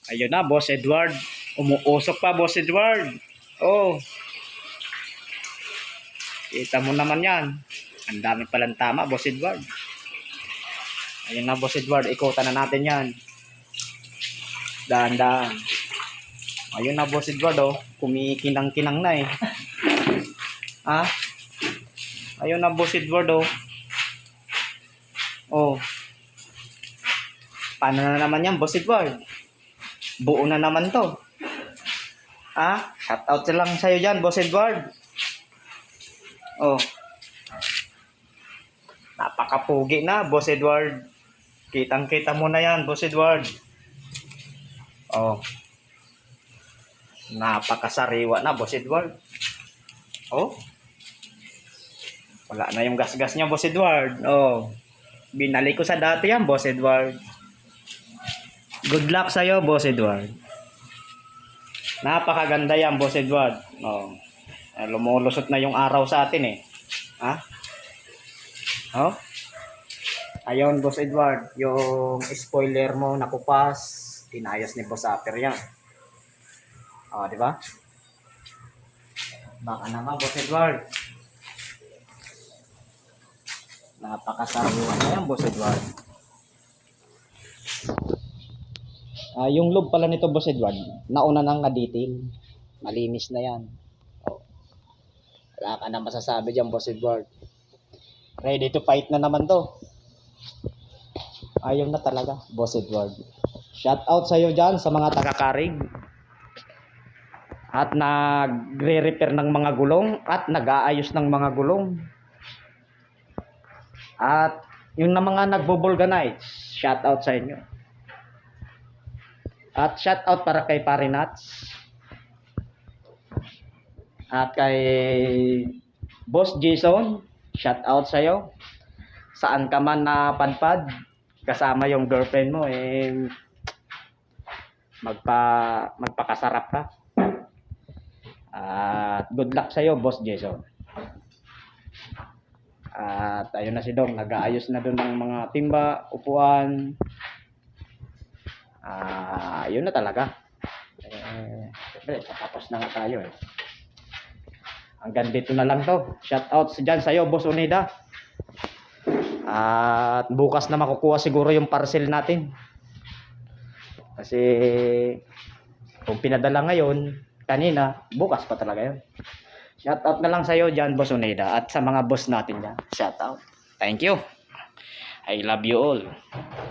Ayun na, Boss Edward. Umuusok pa, Boss Edward. Oh, kita mo naman yan. Ang dami palang tama, Boss Edward. Ayun na, Boss Edward. Ikutan na natin yan. Dahan-dahan. Ayun na, Boss Edward, oh. Kumikinang-kinang na eh. Ha? Ayun na, Boss Edward, oh. Oh. Paano na naman yan, Boss Edward? Buo na naman to. Ha? Shoutout lang sa'yo dyan, Boss Edward. Oh. Napakapugi na, Boss Edward. Kitang-kita mo na yan, Boss Edward. Oh. Napakasariwa na, Boss Edward. Oh. Wala na yung gas-gas niya, Boss Edward. Oh. Binalik ko sa dati yan, Boss Edward. Good luck sa'yo, Boss Edward. Napakaganda yan, Boss Edward. Oh. Lumulusot na yung araw sa atin eh. Ha? Oh? Ayun, Boss Edward. Yung spoiler mo nakupas. Tinayos ni Boss Upper yan. Oh, di ba? Baka naman, Boss Edward. Napakasariwa na yan, Boss Edward. Yung loob pala nito, Boss Edward, nauna nang na-detail. Malinis na yan. Oh. Wala ka na masasabi dyan, Boss Edward. Ready to fight na naman to. Ayaw na talaga, Boss Edward. Shout out sa'yo dyan sa mga taga-Carig. At nagre-repair ng mga gulong. At nag-aayos ng mga gulong. At yung na mga nagbo-vulcanize, shout out sa inyo. At shout out para kay Parinats. At kay Boss Jason, shout out sa iyo. Saan ka man napadpad, kasama yung girlfriend mo eh magpakasarap ka. At good luck sa iyo, Boss Jason. At ayun na si Dong, nag-aayos na doon ng mga timba, upuan. Yun na talaga. Siyempre, tapos na nga tayo eh. Hanggang dito na lang to. Shout out dyan sa'yo, Boss Unida. At bukas na makukuha siguro yung parcel natin. Kasi kung pinadala ngayon, kanina, bukas pa talaga yun. Shout out na lang sa'yo dyan, Boss Unida. At sa mga boss natin dyan. Shout out. Thank you. I love you all.